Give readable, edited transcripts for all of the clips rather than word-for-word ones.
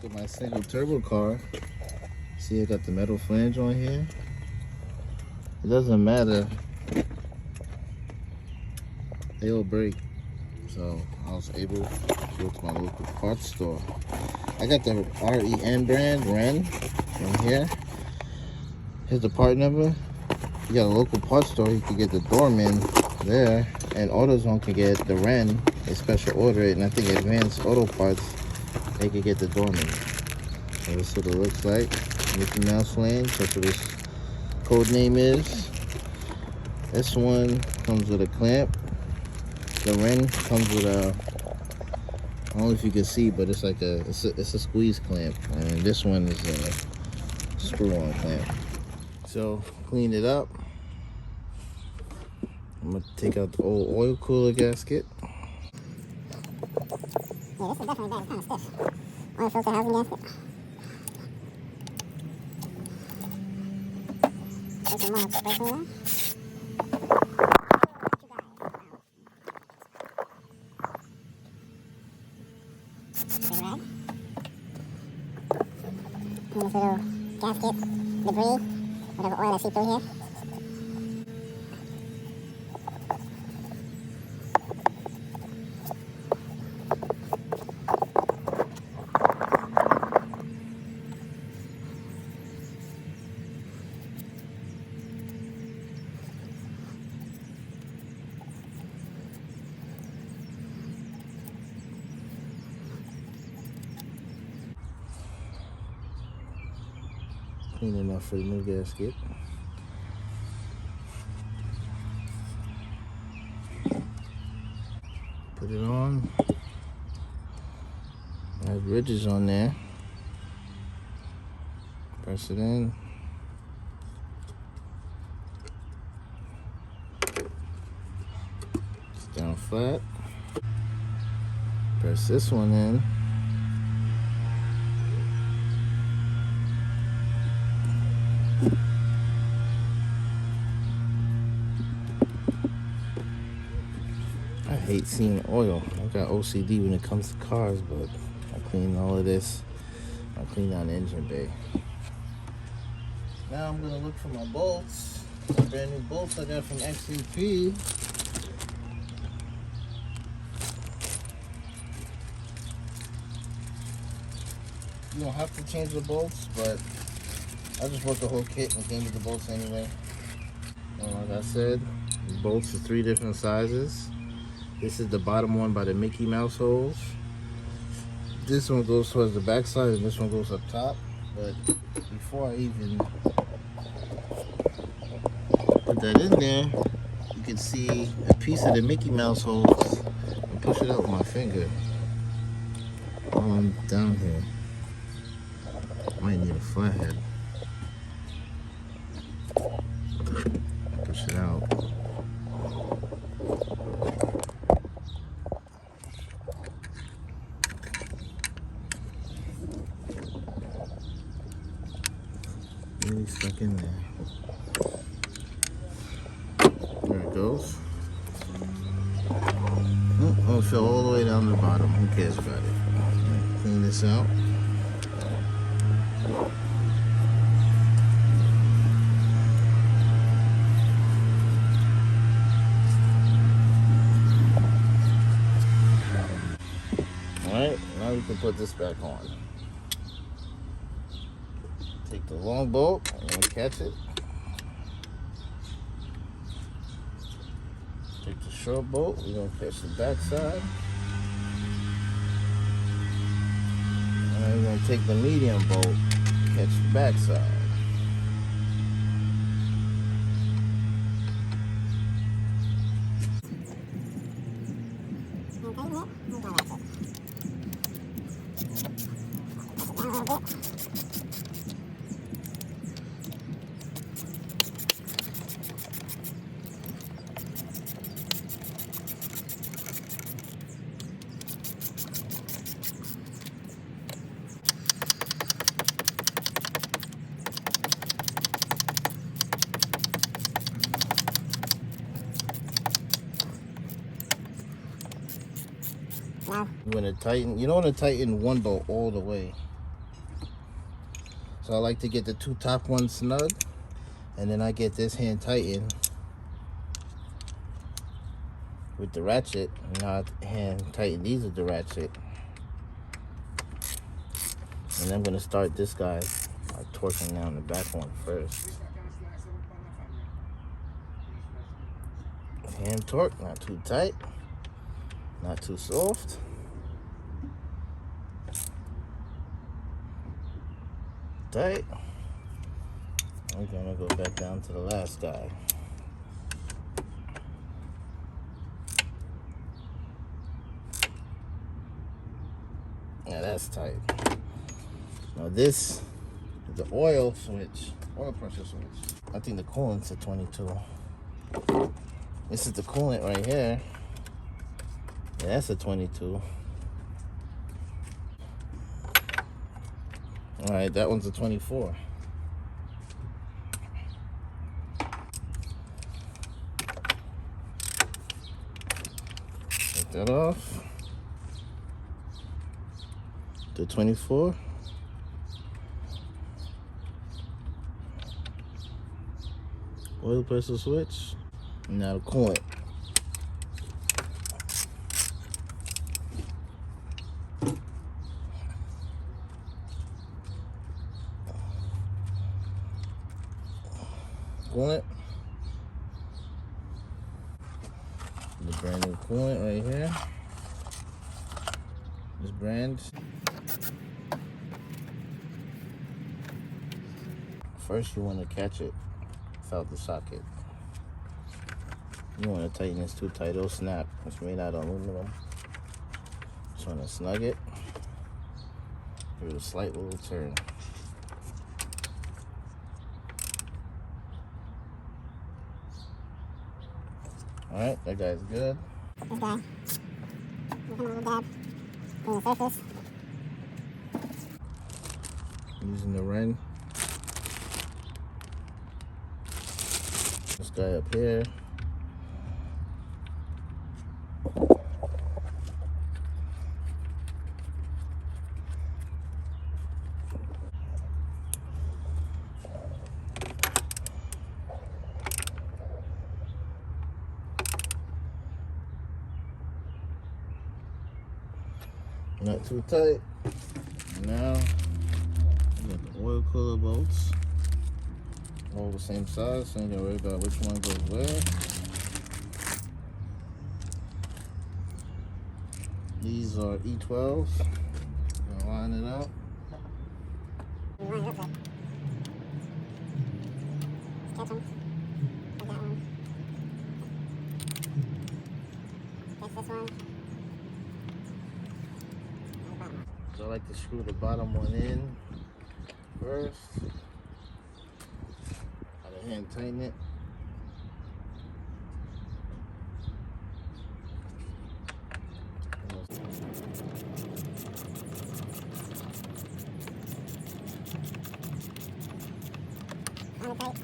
With my single turbo car, see I got the metal flange on here. It doesn't matter, they all break. So I was able to go to my local parts store. I got the REN brand, Ren, in here. Here's the part number. You got a local parts store, you can get the Dorman there, and AutoZone can get the Ren, a special order, and I think Advanced Auto Parts, they can get the Dorman. So this is what it looks like. Mickey Mouse flange, that's what this code name is. This one comes with a clamp. The Ren comes with a, I don't know if you can see, but it's like it's a squeeze clamp, and this one is a screw-on clamp. So clean it up. I'm gonna take out the old oil cooler gasket. Yeah, this is definitely bad. It's kind of stiff. Oil filter housing gasket. Put some more pressure in there. This little gasket, debris, whatever oil I see through here. Clean enough for the new gasket. Put it on. I have ridges on there. Press it in. It's down flat. Press this one in. I hate seeing oil. I got OCD when it comes to cars, but I clean all of this. I clean down the engine bay. Now I'm gonna look for my bolts. Brand new bolts I got from XCP. You don't have to change the bolts, but I just bought the whole kit and came with the bolts anyway. And like I said, the bolts are 3 different sizes. This is the bottom one by the Mickey Mouse holes. This one goes towards the back side and this one goes up top. But before I even put that in there, you can see a piece of the Mickey Mouse holes and push it out with my finger. While I'm down here. Might need a flathead. Push it out. Really stuck in there. There it goes. Oh, it fell all the way down to the bottom. Who cares about it? Clean this out. Alright, now we can put this back on. Take the long bolt, I'm gonna catch it. Take the short bolt, we're gonna catch the back side. And then we're gonna take the medium bolt, catch the back side. You want to tighten, you don't want to tighten one bolt all the way. So I like to get the two top ones snug, and then I get this hand tightened with the ratchet. Now I hand tighten these with the ratchet. And I'm gonna start this guy by torquing down the back one first. Hand torque, not too tight, not too soft. Tight. We're gonna go back down to the last guy. Yeah, that's tight. Now this is the oil switch, oil pressure switch. I think the coolant's a 22. This is the coolant right here. Yeah, that's a 22. All right, that one's a 24. Take that off. The 24. Oil pressure switch. Now the coolant. Coolant. The brand new coolant right here. This brand. First, you want to catch it without the socket. You want to tighten this too tight, it'll snap. It's made out of aluminum. Just want to snug it. Give it a slight little turn. All right, that guy's good. This guy. Give him a little dab on the surface. Using the Ren. This guy up here. Not too tight. Now, we got the oil cooler bolts. All the same size, so you ain't gotta worry about which one goes where. These are E12s. Gonna line it up. Line it up, catch them. Like that one. Catch this one. So I like to screw the bottom one in first. Gotta hand tighten it. On it tight.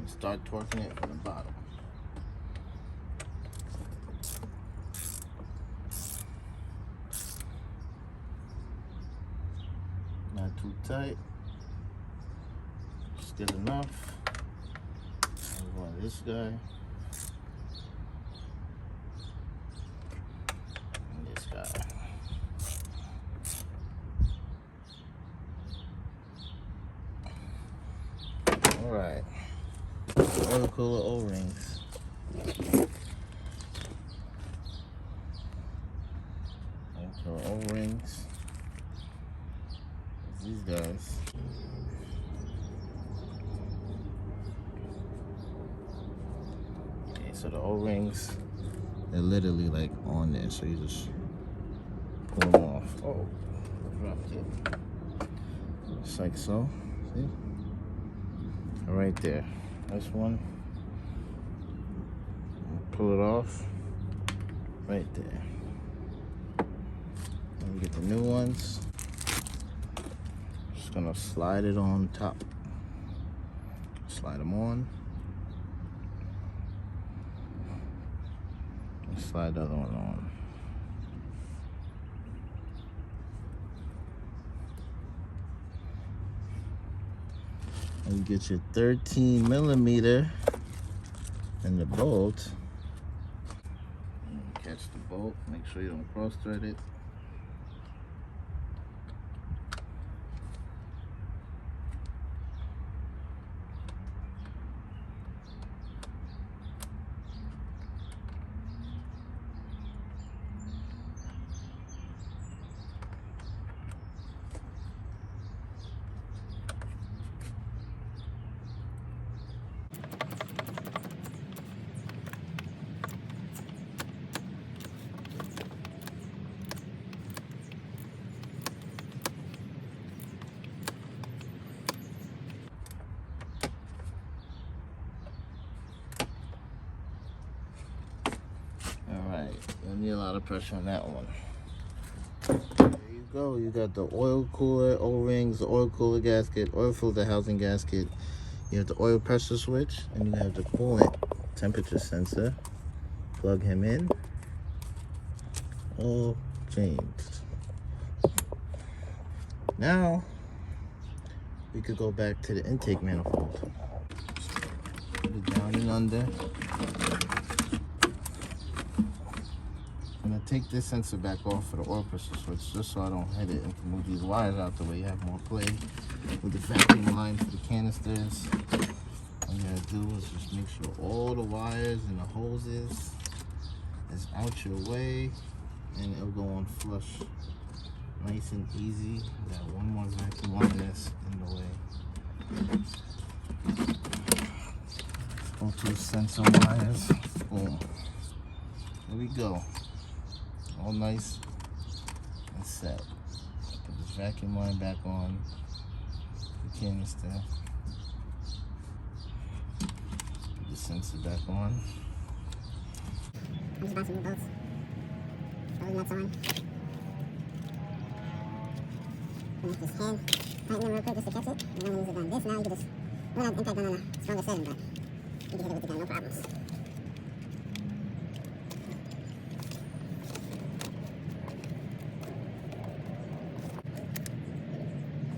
Start torquing it from the bottom. Not too tight. Just good enough. Move on this guy. And this guy. All right. Oil cooler O-rings. Oil cooler O-rings. These guys. Okay, so the O-rings, they're literally like on there, so you just pull them off. Oh, dropped it. Just like so. See? Right there. This one, pull it off right there. And we get the new ones. Just gonna slide it on top. Slide them on. And slide the other one on. And you get your 13 millimeter and the bolt. And catch the bolt, make sure you don't cross thread it. Alright, you need a lot of pressure on that one. There you go, you got the oil cooler, O-rings, the oil cooler gasket, oil filter housing gasket. You have the oil pressure switch, and you have the coolant temperature sensor. Plug him in. All changed. Now, we could go back to the intake manifold. Put it down and under. I'm gonna take this sensor back off for the oil pressure switch just so I don't hit it, and can move these wires out the way. You have more play with the vacuum line for the canisters. All you gotta do is just make sure all the wires and the hoses is out your way, and it'll go on flush. Nice and easy. Got one more vacuum line that's in the way. Go to the sensor wires. Boom. There we go. All nice and set. Put this vacuum line back on the canister. Put the sensor back on. I'm just buying some new bolts. Throw the nuts on. And just hand tighten them real quick just to catch it. And then use it on this. Now you can just, we're not impact on a stronger setting, but you can hit it with the gun, no problems.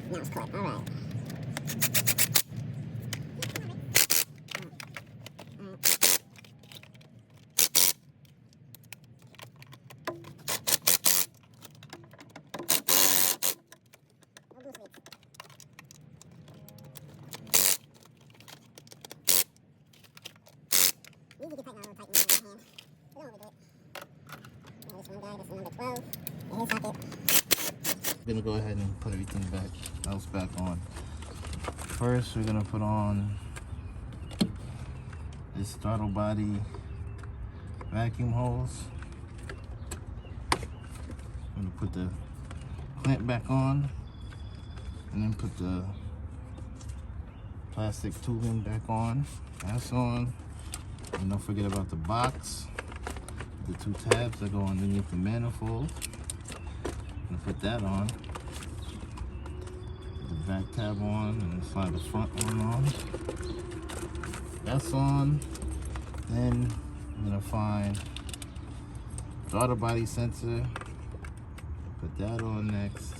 Now it's caught. All right. You can tighten a little tighten with your hand. You don't overdo it. Now this one guy, this is number 12. In his socket. We're gonna go ahead and put everything else back on. First, we're gonna put on this throttle body vacuum hose. I'm gonna put the clamp back on, and then put the plastic tubing back on. That's on. And don't forget about the box, the two tabs that go underneath the manifold. I'm gonna put that on. Put the back tab on, and slide the front one on. That's on. Then I'm gonna find throttle body sensor. Put that on next.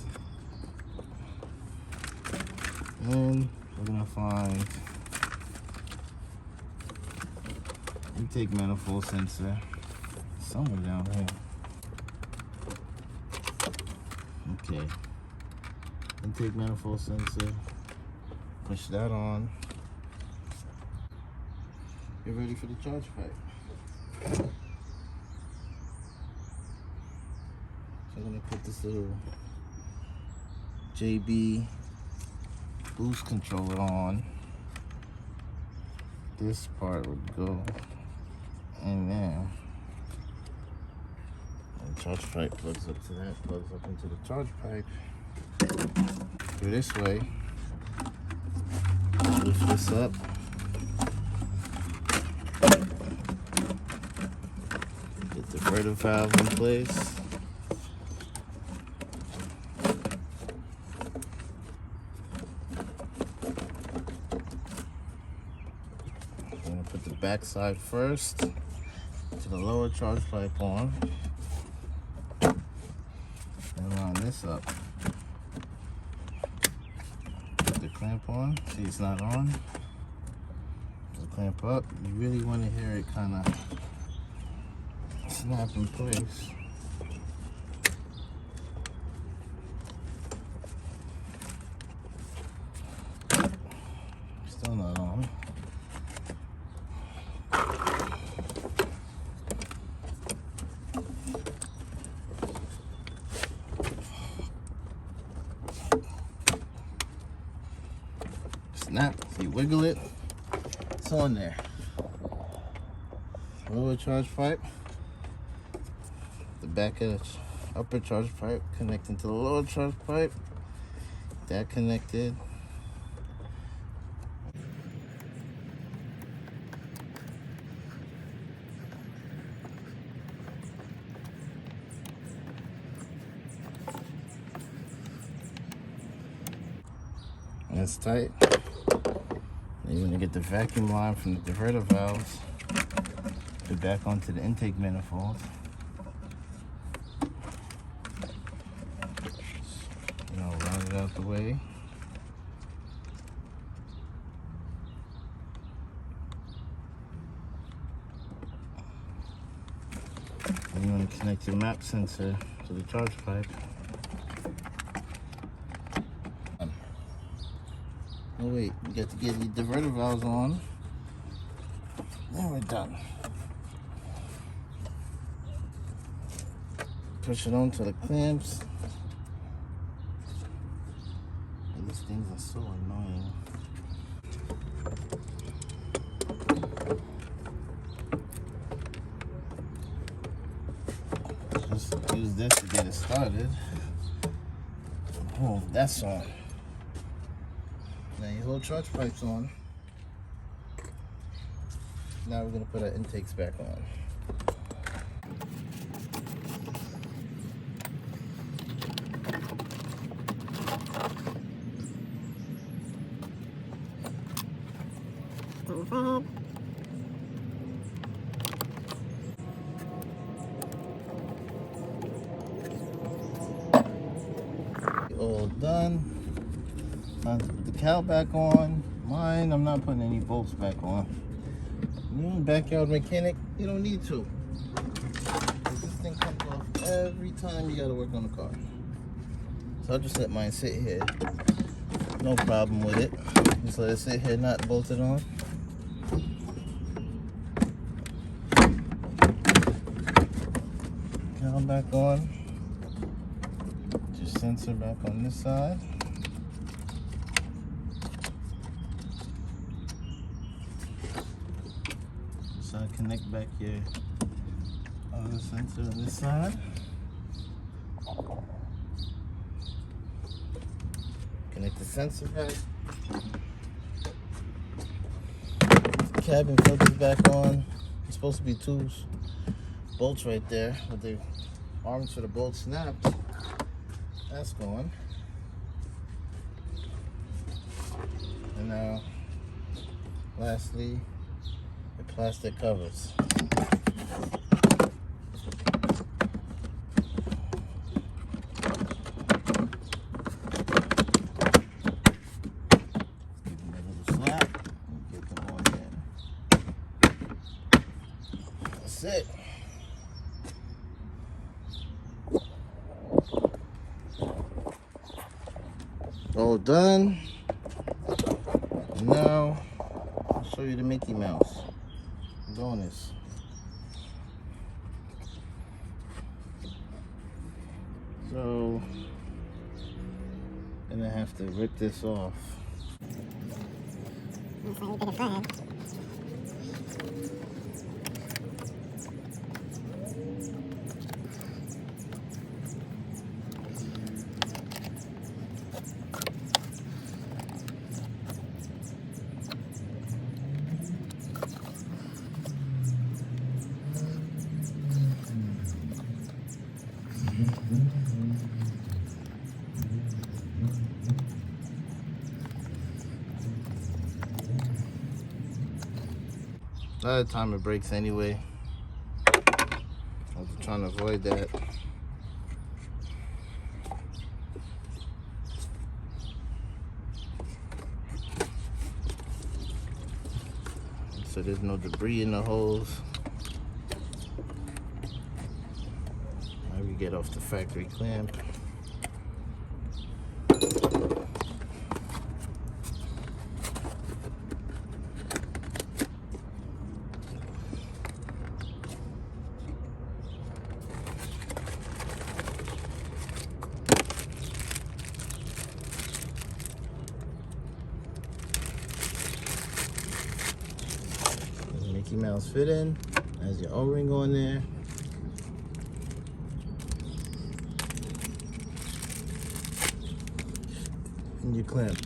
Then we're gonna find intake manifold sensor somewhere down here. Okay. Intake manifold sensor. Push that on. Get ready for the charge pipe. So I'm gonna put this little JB boost controller on. This part would go in there. And the charge pipe plugs up to that, plugs up into the charge pipe. Go this way. Lift this up. Get the diverter valve in place. put the back side first to the lower charge pipe on. And line this up. Put the clamp on. See, it's not on. The clamp up. You really want to hear it kind of snap in place. Still not on. Snap. So you wiggle it. It's on there. Lower charge pipe. The back of the upper charge pipe connecting to the lower charge pipe. That connected. That's tight. Then you're gonna get the vacuum line from the diverter valves, put it back onto the intake manifold. You know, round it out the way. And you want to connect your map sensor to the charge pipe. Oh wait, you got to get the diverter valves on. Then we're done. Push it onto the clamps. And these things are so annoying. Just use this to get it started. Oh, that's on. Now your whole charge pipe's on. Now we're gonna put our intakes back on. All done. Time to put the cowl back on. Mine, I'm not putting any bolts back on. You're a backyard mechanic, you don't need to. This thing comes off every time you gotta work on the car. So I'll just let mine sit here. No problem with it. Just let it sit here, not bolted on. Cowl back on. Just sensor back on this side. So I connect back your other sensor on this side. Connect the sensor back. Cabin filters back on. It's supposed to be two bolts right there, but the arms for the bolt snapped. That's gone. And now, lastly, the plastic covers. Give them a little slap and get them on there. That's it. All done. And now I'll show you the Mickey Mouse. I'm doing this. So I'm gonna have to rip this off. Looks like we did a flag. A lot of time it breaks anyway. I'm trying to avoid that. So there's no debris in the holes. Now we get off the factory clamp. Mickey Mouse fit in. Has your O-ring on there. And your clamp.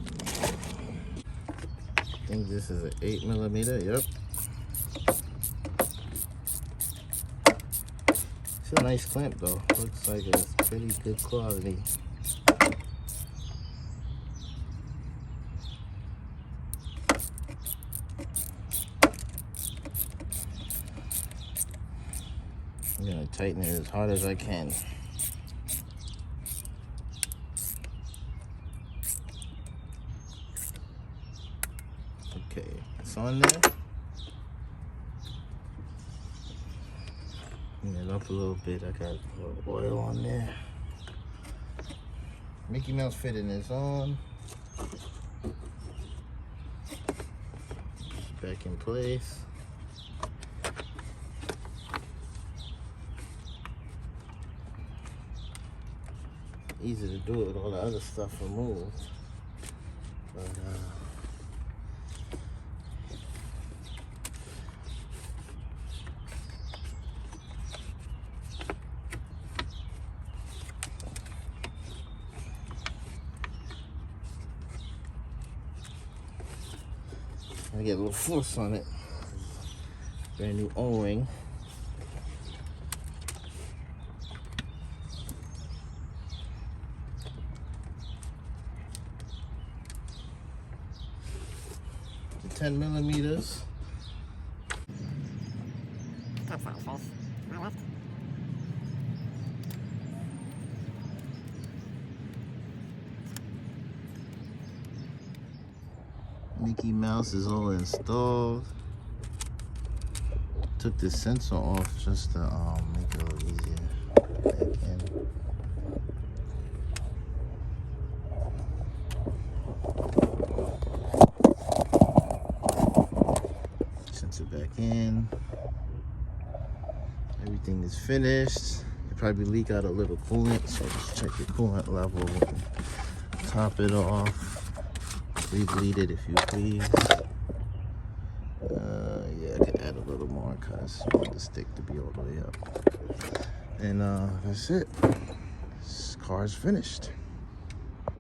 I think this is an 8mm. Yep. It's a nice clamp though. Looks like it's pretty good quality. I'm gonna tighten it as hard as I can. Okay, it's on there. Bring it up a little bit. I got a little oil on there. Mickey Mouse fitting is on. Back in place. Easy to do it with all the other stuff removed. But I get a little force on it. Brand new O-ring. The 10mm. Top side first. My left. Mickey Mouse is all installed. Took the sensor off just to make it a little easier. Back in. Sensor back in. Everything is finished. You probably leak out a little coolant, so just check your coolant level and top it off. Bleed it if you please. Yeah, I can add a little more because I want the stick to be all the way up. And that's it. This car's finished.